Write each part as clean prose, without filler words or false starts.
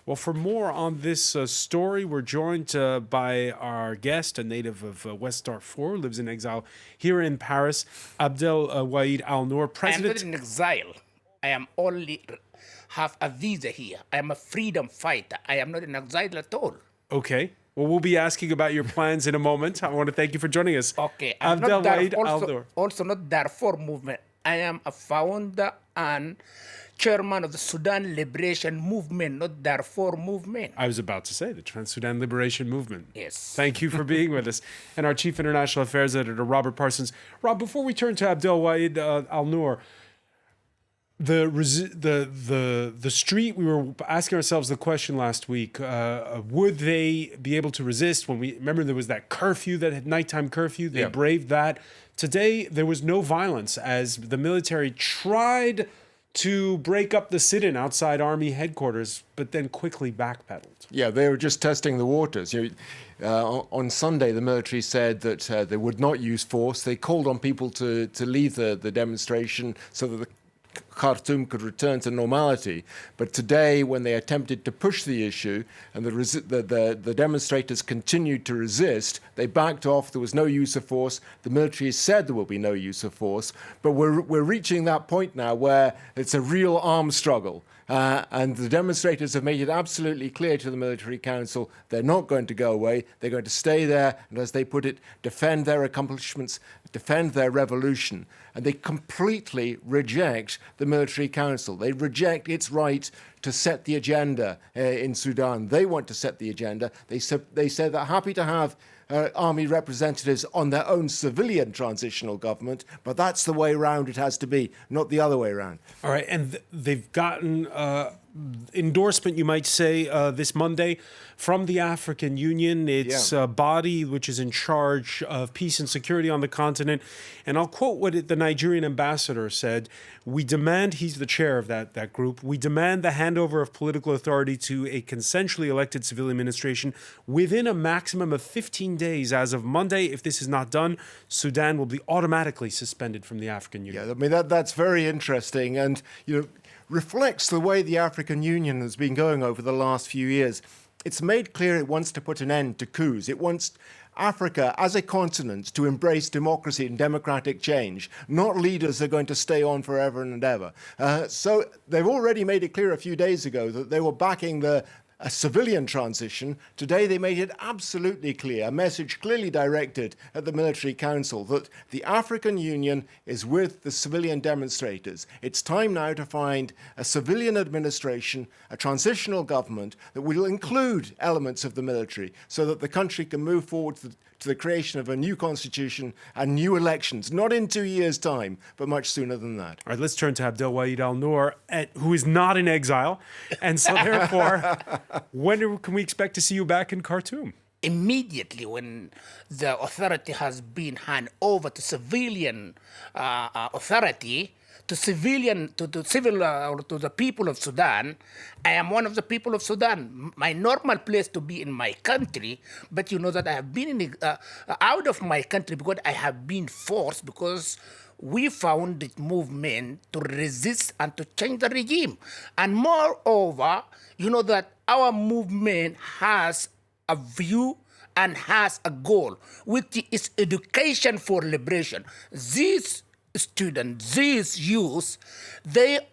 Well, for more on this story, we're joined by our guest, a native of West Darfur, lives in exile here in Paris, Abdel Wahid Al-Nur, President. I president. am not in exile. I am only have a visa here. I am a freedom fighter. I am not in exile at all. Okay. Well, we'll be asking about your plans in a moment. I want to thank you for joining us. Okay. I'm Abdel not Wahid also, Al-Nur. also not Darfur movement. I am a founder and chairman of the Sudan Liberation Movement, not Darfur movement. I was about to say the Sudan Liberation Movement. Yes. Thank you for being with us. And our Chief International Affairs Editor, Robert Parsons. Rob, before we turn to Abdel Wahid Al-Nur, the street, we were asking ourselves the question last week, would they be able to resist when we, remember there was that curfew, that had nighttime curfew, they braved that. Today, there was no violence as the military tried to break up the sit-in outside army headquarters, but then quickly backpedaled. Yeah, they were just testing the waters. On Sunday, the military said that they would not use force. They called on people to leave the demonstration so that the Khartoum could return to normality. But today, when they attempted to push the issue and the demonstrators continued to resist, they backed off. There was no use of force. The military has said there will be no use of force. But we're reaching that point now where it's a real arms struggle. And the demonstrators have made it absolutely clear to the military council they're not going to go away. They're going to stay there and, as they put it, defend their accomplishments, defend their revolution. And they completely reject the military council. They reject its right to set the agenda in Sudan. They want to set the agenda. They said they're happy to have army representatives on their own civilian transitional government, but that's the way round it has to be, not the other way around. All right, and they've gotten endorsement, you might say, this Monday from the African Union, its body which is in charge of peace and security on the continent. And I'll quote what the Nigerian ambassador said. We demand, he's the chair of that group, we demand the handover of political authority to a consensually elected civil administration within a maximum of 15 days as of Monday. If this is not done, Sudan will be automatically suspended from the African Union. Yeah, I mean, that's very interesting and, reflects the way the African Union has been going over the last few years. It's made clear it wants to put an end to coups. It wants Africa as a continent to embrace democracy and democratic change, not leaders that are going to stay on forever and ever. So they've already made it clear a few days ago that they were backing a civilian transition. Today they made it absolutely clear, a message clearly directed at the military council, that the African Union is with the civilian demonstrators. It's time now to find a civilian administration, a transitional government that will include elements of the military so that the country can move forward to the creation of a new constitution and new elections, not in 2 years' time, but much sooner than that. All right, let's turn to Abdel Wahid Al-Nur, who is not in exile. And so therefore, when can we expect to see you back in Khartoum? Immediately when the authority has been handed over to civilian authority, to the people of Sudan. I am one of the people of Sudan. My normal place to be in my country, but you know that I have been out of my country because I have been forced, because we found the movement to resist and to change the regime. And moreover, you know that our movement has a view and has a goal, which is education for liberation. These students, these youth, it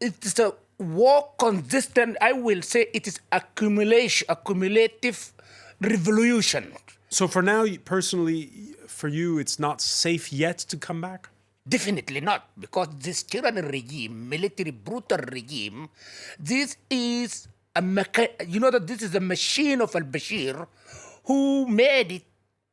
is a war consistent, I will say it is accumulative revolution. So for now, personally, for you, it's not safe yet to come back? Definitely not, because this tyranny regime, military brutal regime, this is you know that this is a machine of al-Bashir who made it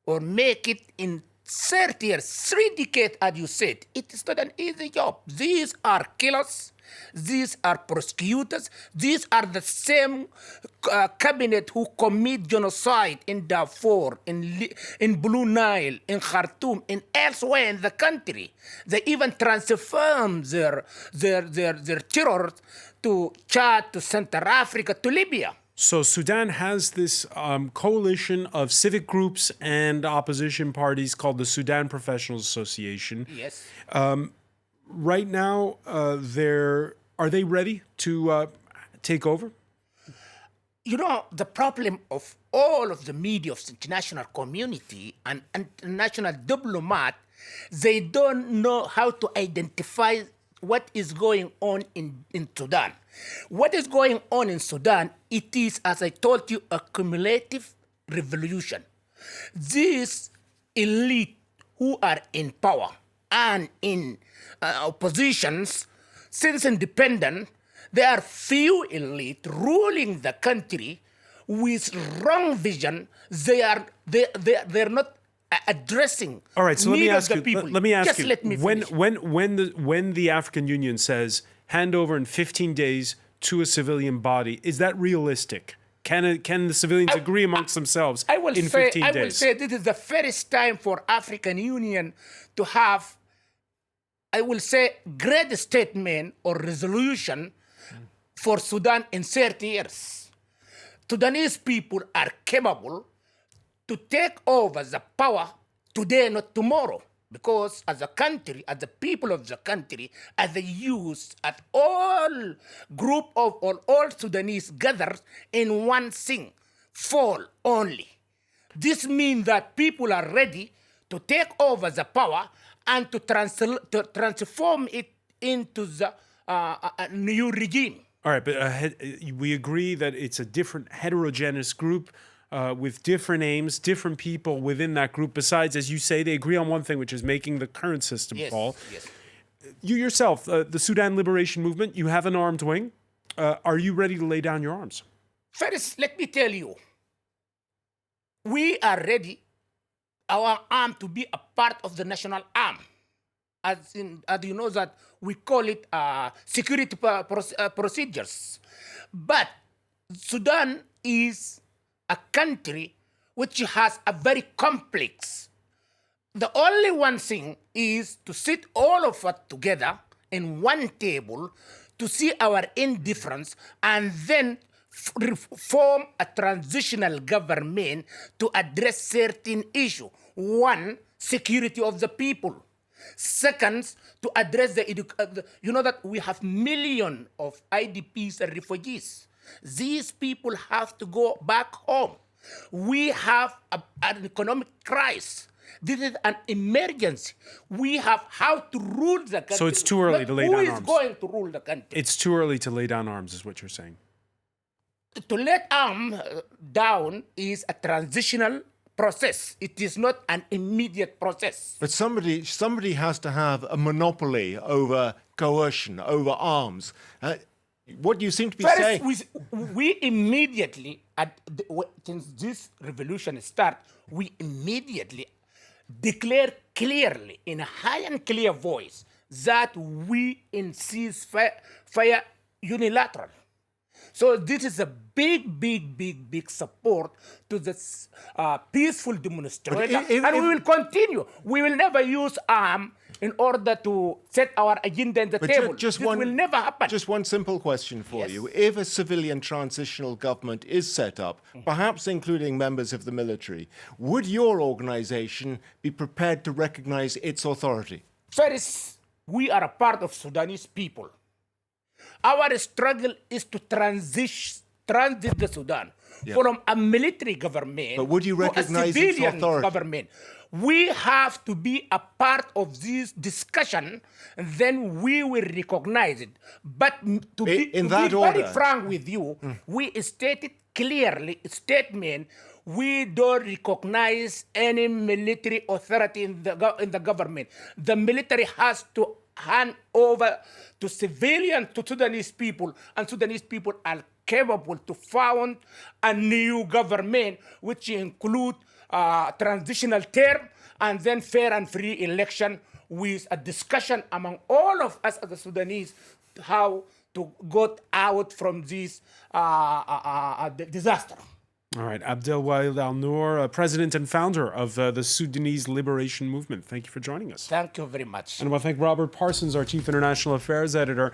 or make it in 30 years, 3 decades, as you said. It is not an easy job. These are killers. These are prosecutors. These are the same cabinet who commit genocide in Darfur, in Blue Nile, in Khartoum, and elsewhere in the country. They even transform their terror to Chad, to Central Africa, to Libya. So Sudan has this coalition of civic groups and opposition parties called the Sudan Professionals Association. Yes. Right now, are they ready to take over? you know, the problem of all of the media of the international community and international diplomat, they don't know how to identify what is going on in Sudan. What is going on in Sudan, it is, as I told you, a cumulative revolution. These elite who are in power and in oppositions, since independence, there are few elite ruling the country with wrong vision. They're not addressing. All right, so let me ask you. People. Let me ask Just you. let me finish. When the African Union says hand over in 15 days to a civilian body, is that realistic? Can the civilians agree amongst themselves in 15 days? I will say this is the first time for African Union to have, I will say, great statement or resolution for Sudan in 30 years. Sudanese people are capable to take over the power today, not tomorrow. Because as a country, as the people of the country, as the youth, as all group of all Sudanese gathered in one thing, fall only. This means that people are ready to take over the power and to transform it into the new regime. All right, but we agree that it's a different heterogeneous group with different aims, different people within that group. Besides, as you say, they agree on one thing, which is making the current system fall. Yes. You yourself, the Sudan Liberation Movement, you have an armed wing. Are you ready to lay down your arms? First, let me tell you, we are ready, our arm to be a part of the national arm. As you know that we call it security procedures. But Sudan is a country which has a very complex. The only one thing is to sit all of us together in one table to see our indifference and then form a transitional government to address certain issues. One, security of the people. Second, to address you know that we have millions of IDPs and refugees. These people have to go back home. We have an economic crisis. This is an emergency. We have how to rule the country. So it's too early to lay down arms. Who is going to rule the country? It's too early to lay down arms, is what you're saying. To let arms down is a transitional process. It is not an immediate process. But somebody has to have a monopoly over coercion, over arms. What you seem to be saying... We immediately, since this revolution started, we immediately declare clearly, in a high and clear voice, that we insist fire unilateral. So this is a big support to this peaceful demonstration, and we will continue. We will never use arms in order to set our agenda on the table. This will never happen. Just one simple question for you. If a civilian transitional government is set up, perhaps including members of the military, would your organization be prepared to recognize its authority? First, we are a part of Sudanese people. Our struggle is to transit the Sudan from a military government to a civilian government. We have to be a part of this discussion, and then we will recognize it. But to be very frank with you, we stated clearly, statement, we don't recognize any military authority in the government. The military has to hand over to civilian, to Sudanese people, and Sudanese people are capable to found a new government, which include transitional term and then fair and free election with a discussion among all of us as the Sudanese how to get out from this disaster. All right, Abdel Wahid Al-Nur, president and founder of the Sudanese Liberation Movement. Thank you for joining us. Thank you very much. And I want to thank Robert Parsons, our chief international affairs editor.